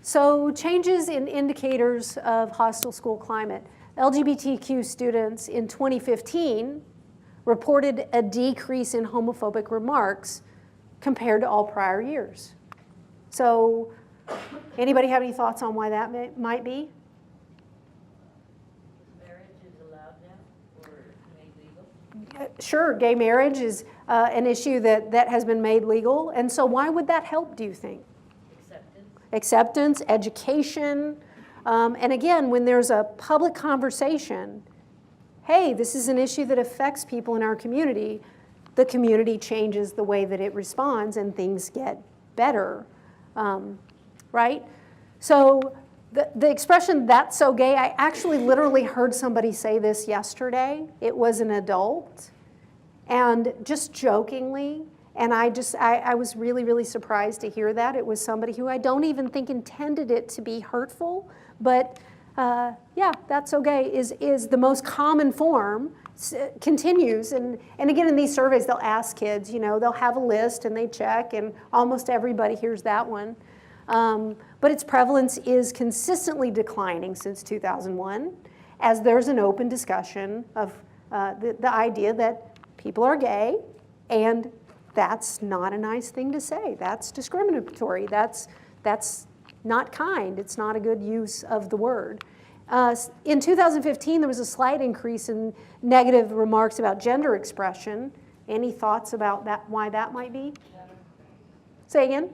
So changes in indicators of hostile school climate. LGBTQ students in 2015 reported a decrease in homophobic remarks compared to all prior years. So anybody have any thoughts on why that might be? Marriage is allowed now or made legal? Sure, gay marriage is an issue that has been made legal. And so why would that help, do you think? Acceptance, education, and again, when there's a public conversation, hey, this is an issue that affects people in our community, the community changes the way that it responds and things get better, right? So the expression, "that's so gay," I actually literally heard somebody say this yesterday. It was an adult, and just jokingly, and I was really, really surprised to hear that. It was somebody who I don't even think intended it to be hurtful, but yeah, "that's so gay" is the most common form, continues, and again in these surveys they'll ask kids, you know, they'll have a list and they check, and almost everybody hears that one. But its prevalence is consistently declining since 2001, as there's an open discussion of the idea that people are gay, and that's not a nice thing to say. That's discriminatory. That's not kind. It's not a good use of the word. In 2015, there was a slight increase in negative remarks about gender expression. Any thoughts about that? Why that might be? Say again?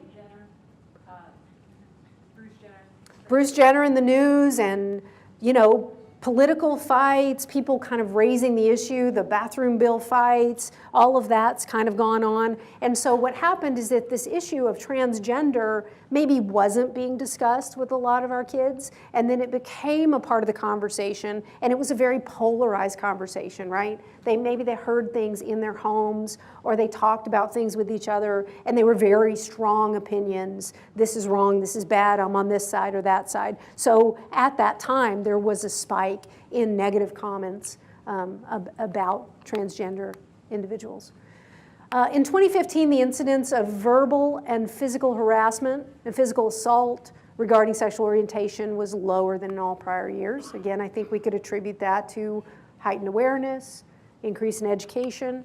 Bruce Jenner in the news, and, you know, political fights, people kind of raising the issue, the bathroom bill fights, all of that's kind of gone on. And so what happened is that this issue of transgender maybe wasn't being discussed with a lot of our kids, and then it became a part of the conversation, and it was a very polarized conversation, right? Maybe they heard things in their homes, or they talked about things with each other, and they were very strong opinions. This is wrong, this is bad, I'm on this side or that side. So at that time, there was a spike in negative comments about transgender individuals. In 2015, the incidence of verbal and physical harassment and physical assault regarding sexual orientation was lower than in all prior years. Again, I think we could attribute that to heightened awareness, increase in education.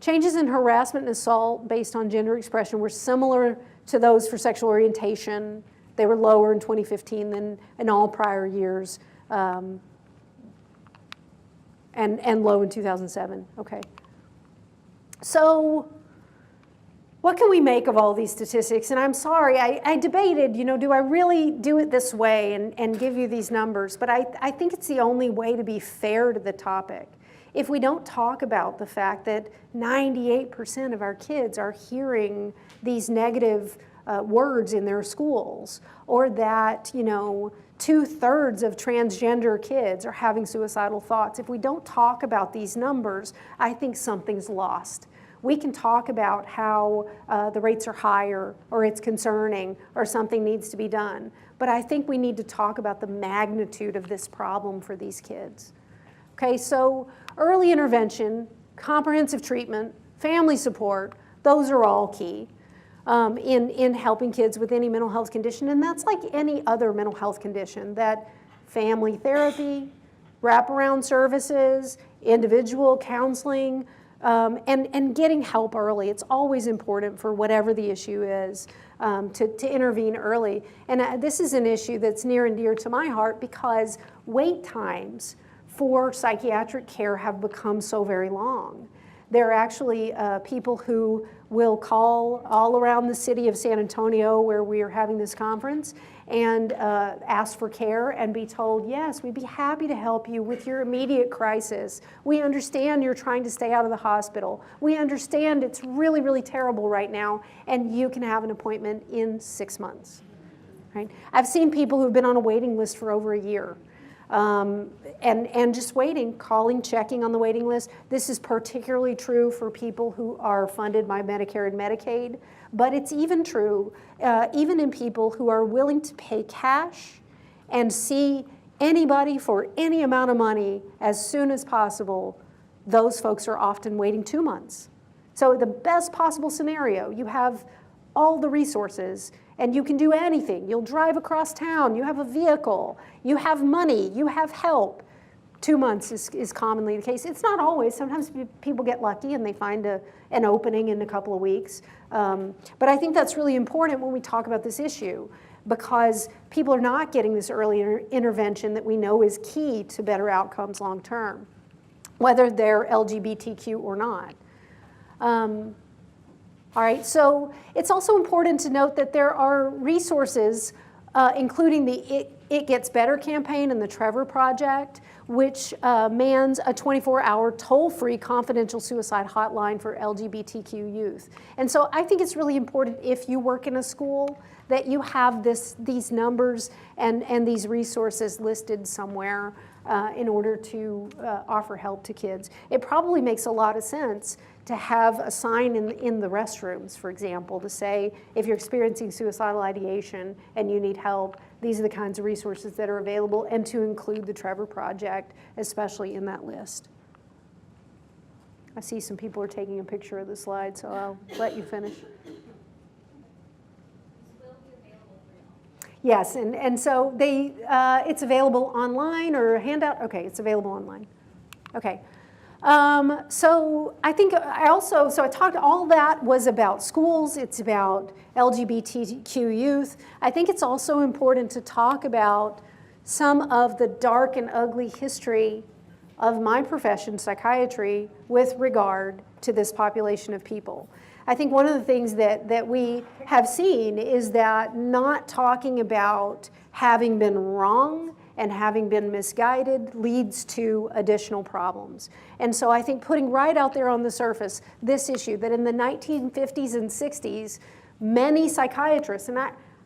Changes in harassment and assault based on gender expression were similar to those for sexual orientation. They were lower in 2015 than in all prior years, and low in 2007. Okay. So what can we make of all these statistics? And I'm sorry, I debated, you know, do I really do it this way and give you these numbers? But I think it's the only way to be fair to the topic. If we don't talk about the fact that 98% of our kids are hearing these negative words in their schools, or that, you know, 2/3 of transgender kids are having suicidal thoughts. If we don't talk about these numbers, I think something's lost. We can talk about how the rates are higher, or it's concerning, or something needs to be done. But I think we need to talk about the magnitude of this problem for these kids. Okay, so early intervention, comprehensive treatment, family support, those are all key in helping kids with any mental health condition. And that's like any other mental health condition, that family therapy, wraparound services, individual counseling, and getting help early. It's always important for whatever the issue is to intervene early. And this is an issue that's near and dear to my heart, because wait times for psychiatric care have become so very long. There are actually people who will call all around the city of San Antonio, where we are having this conference, and ask for care and be told, yes, we'd be happy to help you with your immediate crisis. We understand you're trying to stay out of the hospital. We understand it's really, really terrible right now, and you can have an appointment in 6 months. Right? I've seen people who've been on a waiting list for over a year. And just waiting, calling, checking on the waiting list. This is particularly true for people who are funded by Medicare and Medicaid, but it's even true even in people who are willing to pay cash and see anybody for any amount of money as soon as possible. Those folks are often waiting 2 months. So the best possible scenario, you have all the resources, and you can do anything. You'll drive across town, you have a vehicle, you have money, you have help. 2 months is commonly the case. It's not always. Sometimes people get lucky and they find an opening in a couple of weeks. But I think that's really important when we talk about this issue, because people are not getting this early intervention that we know is key to better outcomes long term, whether they're LGBTQ or not. All right, so it's also important to note that there are resources, including the It Gets Better campaign and the Trevor Project, which mans a 24-hour toll-free confidential suicide hotline for LGBTQ youth. And so I think it's really important, if you work in a school, that you have these numbers and these resources listed somewhere in order to offer help to kids. It probably makes a lot of sense to have a sign in the restrooms, for example, to say, if you're experiencing suicidal ideation and you need help, these are the kinds of resources that are available, and to include the Trevor Project, especially in that list. I see some people are taking a picture of the slide, so I'll let you finish. Yes, and so it's available online or a handout? Okay, it's available online. Okay. So I think so I talked, all that was about schools, it's about LGBTQ youth. I think it's also important to talk about some of the dark and ugly history of my profession, psychiatry, with regard to this population of people. I think one of the things that we have seen is that not talking about having been wrong and having been misguided leads to additional problems. And so I think putting right out there on the surface this issue, that in the 1950s and 60s, many psychiatrists, and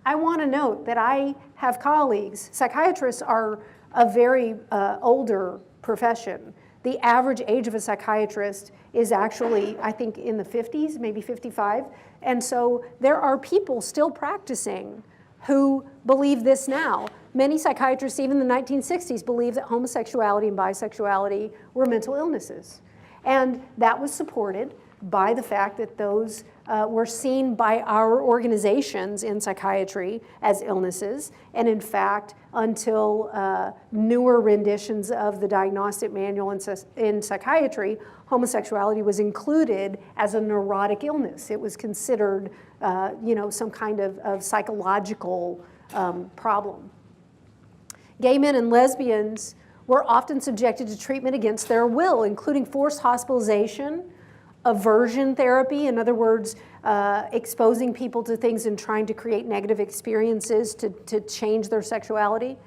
I want to note that I have colleagues, psychiatrists are a very older profession. The average age of a psychiatrist is actually, I think, in the 50s, maybe 55. And so there are people still practicing who believe this now. Many psychiatrists, even in the 1960s, believed that homosexuality and bisexuality were mental illnesses. And that was supported by the fact that those were seen by our organizations in psychiatry as illnesses. And in fact, until newer renditions of the diagnostic manual in psychiatry, homosexuality was included as a neurotic illness. It was considered some kind of psychological problem. Gay men and lesbians were often subjected to treatment against their will, including forced hospitalization, aversion therapy, in other words, exposing people to things and trying to create negative experiences to change their sexuality.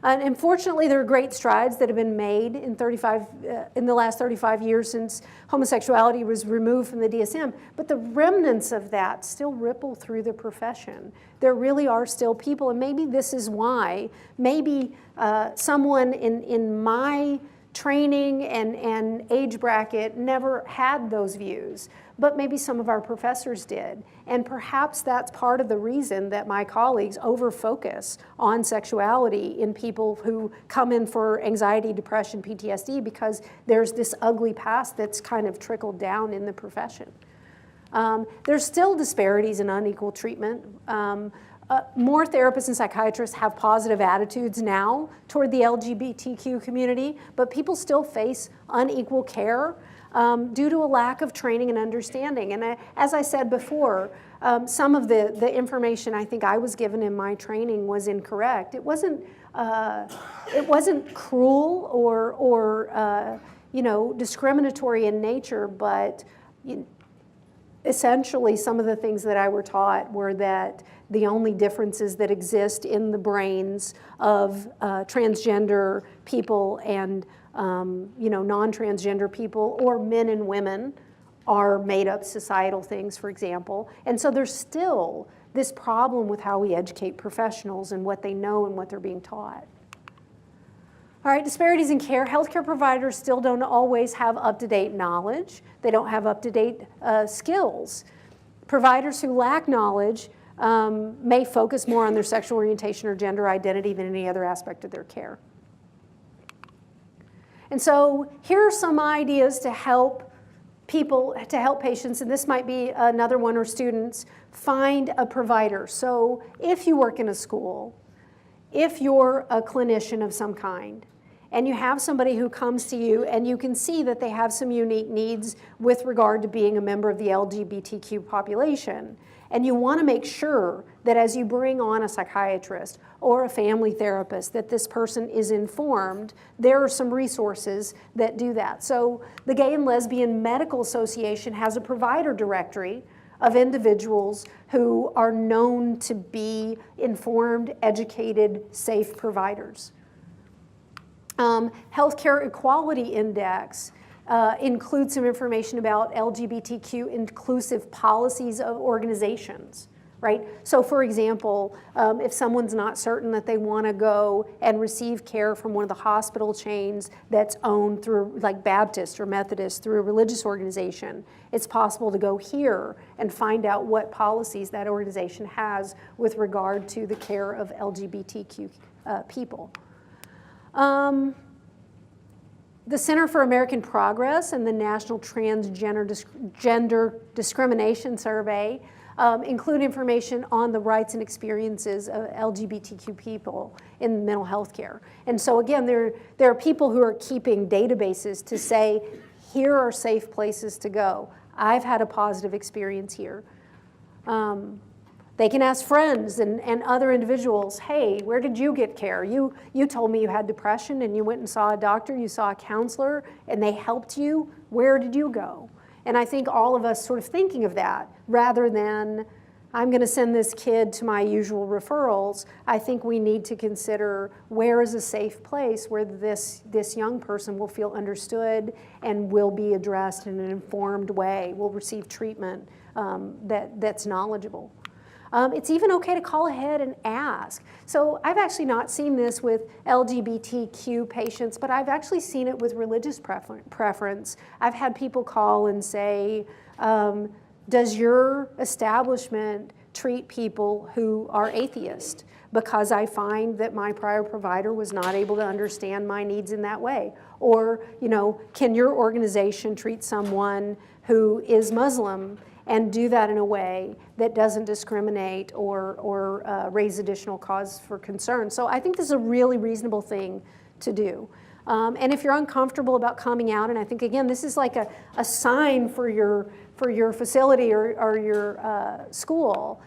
And unfortunately, there are great strides that have been made in the last 35 years since homosexuality was removed from the DSM, but the remnants of that still ripple through the profession. There really are still people, and maybe this is why, maybe someone in my training and age bracket never had those views, but maybe some of our professors did. And perhaps that's part of the reason that my colleagues over-focus on sexuality in people who come in for anxiety, depression, PTSD, because there's this ugly past that's kind of trickled down in the profession. There's still disparities in unequal treatment. More therapists and psychiatrists have positive attitudes now toward the LGBTQ community, but people still face unequal care due to a lack of training and understanding. And as I said before, some of the information I think I was given in my training was incorrect. It wasn't cruel or discriminatory in nature, but essentially some of the things that I were taught were that the only differences that exist in the brains of transgender people and non-transgender people, or men and women, are made up societal things, for example. And so there's still this problem with how we educate professionals and what they know and what they're being taught. All right, disparities in care. Healthcare providers still don't always have up-to-date knowledge. They don't have up-to-date skills. Providers who lack knowledge may focus more on their sexual orientation or gender identity than any other aspect of their care. And so here are some ideas to help people to help patients, and this might be another one, or students, find a provider. So if you work in a school, if you're a clinician of some kind, and you have somebody who comes to you and you can see that they have some unique needs with regard to being a member of the LGBTQ population, and you want to make sure that as you bring on a psychiatrist or a family therapist, that this person is informed, there are some resources that do that. So the Gay and Lesbian Medical Association has a provider directory of individuals who are known to be informed, educated, safe providers. Healthcare Equality Index includes some information about LGBTQ inclusive policies of organizations, right? So for example, if someone's not certain that they want to go and receive care from one of the hospital chains that's owned through, like Baptist or Methodist, through a religious organization, it's possible to go here and find out what policies that organization has with regard to the care of LGBTQ people. The Center for American Progress and the National Transgender Discrimination Survey include information on the rights and experiences of LGBTQ people in mental health care. And so again, there are people who are keeping databases to say, here are safe places to go. I've had a positive experience here. They can ask friends and other individuals, hey, where did you get care? You told me you had depression and you went and saw a doctor, you saw a counselor, and they helped you. Where did you go? And I think all of us sort of thinking of that, rather than I'm going to send this kid to my usual referrals, I think we need to consider where is a safe place where this young person will feel understood and will be addressed in an informed way, will receive treatment that's knowledgeable. It's even okay to call ahead and ask. So I've actually not seen this with LGBTQ patients, but I've actually seen it with religious preference. I've had people call and say, does your establishment treat people who are atheist? Because I find that my prior provider was not able to understand my needs in that way. Or, can your organization treat someone who is Muslim and do that in a way that doesn't discriminate or raise additional cause for concern? So I think this is a really reasonable thing to do. And if you're uncomfortable about coming out, and I think, again, this is like a sign for your facility or your school,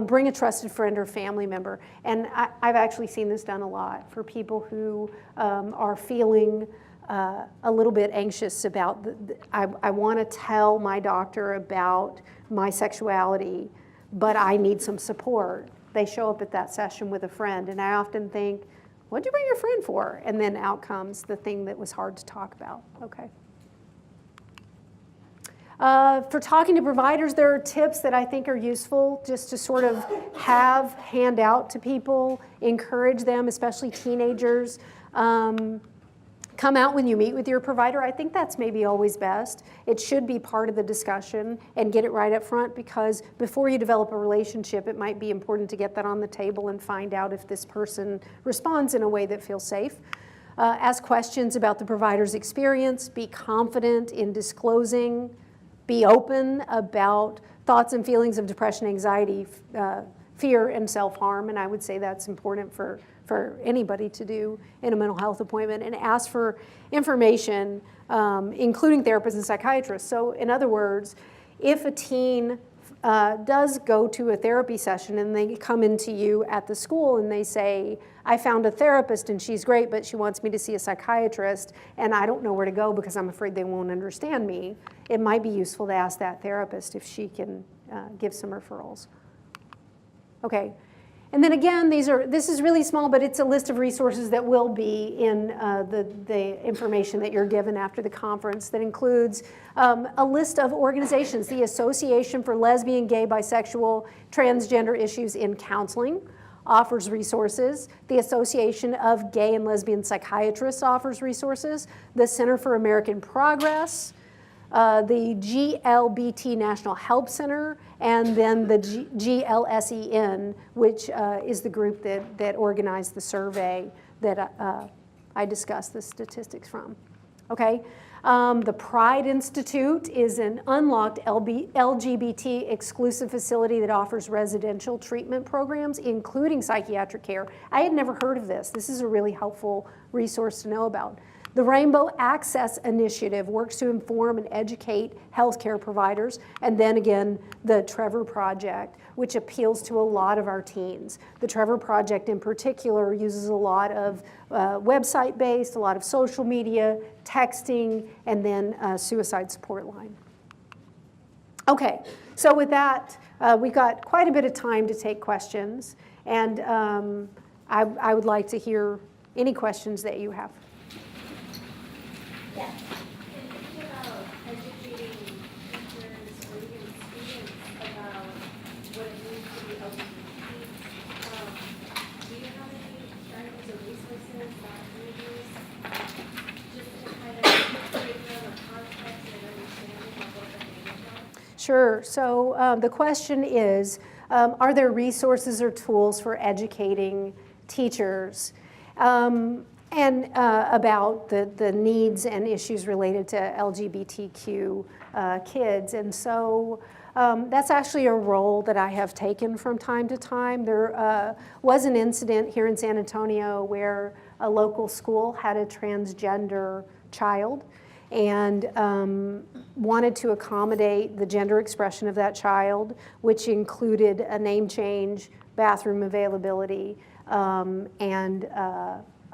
bring a trusted friend or family member. And I've actually seen this done a lot for people who are feeling a little bit anxious about, I want to tell my doctor about my sexuality, but I need some support. They show up at that session with a friend, and I often think, what'd you bring your friend for? And then out comes the thing that was hard to talk about. Okay. For talking to providers, there are tips that I think are useful just to sort of hand out to people, encourage them, especially teenagers. Come out when you meet with your provider. I think that's maybe always best. It should be part of the discussion and get it right up front, because before you develop a relationship, it might be important to get that on the table and find out if this person responds in a way that feels safe. Ask questions about the provider's experience, be confident in disclosing, be open about thoughts and feelings of depression, anxiety, fear, and self-harm, and I would say that's important for anybody to do in a mental health appointment, and ask for information, including therapists and psychiatrists. So in other words, if a teen does go to a therapy session and they come into you at the school and they say, I found a therapist and she's great, but she wants me to see a psychiatrist and I don't know where to go because I'm afraid they won't understand me, it might be useful to ask that therapist if she can give some referrals. Okay. And then again, this is really small, but it's a list of resources that will be in the information that you're given after the conference, that includes a list of organizations. The Association for Lesbian, Gay, Bisexual, Transgender Issues in Counseling offers resources. The Association of Gay and Lesbian Psychiatrists offers resources. The Center for American Progress, the GLBT National Help Center, and then the GLSEN, which is the group that organized the survey that I discussed the statistics from. okay? The Pride Institute is an unlocked LGBT exclusive facility that offers residential treatment programs, including psychiatric care. I had never heard of this. This is a really helpful resource to know about. The Rainbow Access Initiative works to inform and educate healthcare providers. And then again, the Trevor Project, which appeals to a lot of our teens. The Trevor Project in particular uses a lot of website-based, a lot of social media, texting, and then a suicide support line. Okay, so with that, we've got quite a bit of time to take questions. And I would like to hear any questions that you have. Yeah. And thinking about educating teachers or even students about what it means to be LGBT, do you have any guidance or resources that you use just to kind of give them a context and understanding of what the meanings are? Sure. So the question is, are there resources or tools for educating teachers? And about the needs and issues related to LGBTQ kids. And so that's actually a role that I have taken from time to time. There was an incident here in San Antonio where a local school had a transgender child and wanted to accommodate the gender expression of that child, which included a name change, bathroom availability, and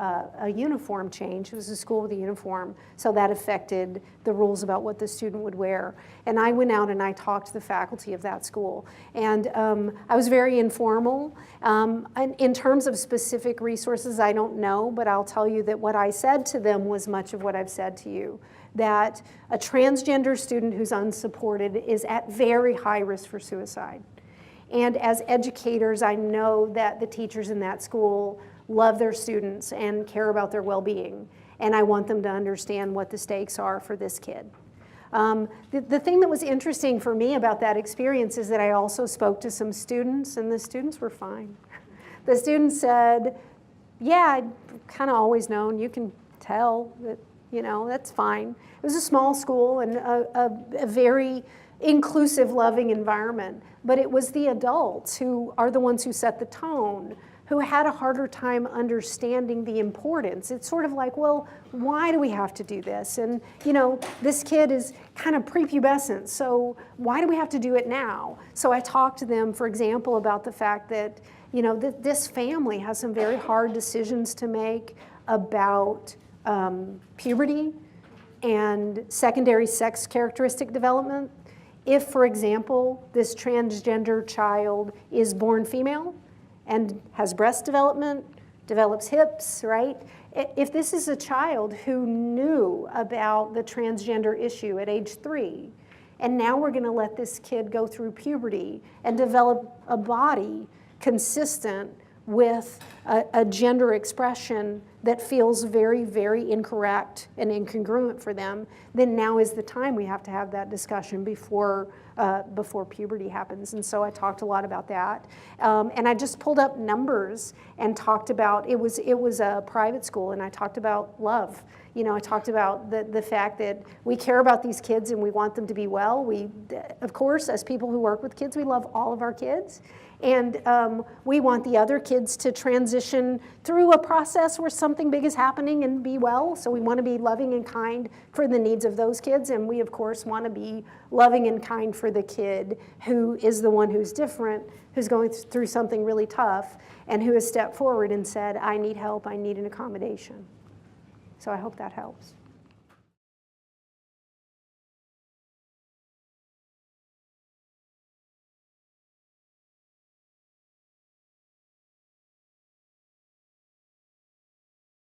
a uniform change. It was a school with a uniform, so that affected the rules about what the student would wear. And I went out and I talked to the faculty of that school. And I was very informal. In terms of specific resources, I don't know, but I'll tell you that what I said to them was much of what I've said to you, that a transgender student who's unsupported is at very high risk for suicide. And as educators, I know that the teachers in that school love their students and care about their well-being. And I want them to understand what the stakes are for this kid. The thing that was interesting for me about that experience is that I also spoke to some students, and the students were fine. The students said, yeah, I'd kind of always known, you can tell that, you know, that's fine. It was a small school and a very inclusive, loving environment. But it was the adults who are the ones who set the tone, who had a harder time understanding the importance. It's sort of like, well, why do we have to do this? And, you know, this kid is kind of prepubescent, so why do we have to do it now? So I talked to them, for example, about the fact that, you know, this family has some very hard decisions to make about puberty and secondary sex characteristic development. If, for example, this transgender child is born female, and has breast development, develops hips, right? If this is a child who knew about the transgender issue at age 3, and now we're gonna let this kid go through puberty and develop a body consistent with a gender expression that feels very, very incorrect and incongruent for them, then now is the time we have to have that discussion before puberty happens. And so I talked a lot about that. And I just pulled up numbers and talked about, it was a private school, and I talked about love. You know, I talked about the fact that we care about these kids and we want them to be well. We, of course, as people who work with kids, we love all of our kids. And we want the other kids to transition through a process where something big is happening and be well. So we want to be loving and kind for the needs of those kids. And we, of course, want to be loving and kind for the kid who is the one who's different, who's going through something really tough, and who has stepped forward and said, I need help, I need an accommodation. So I hope that helps.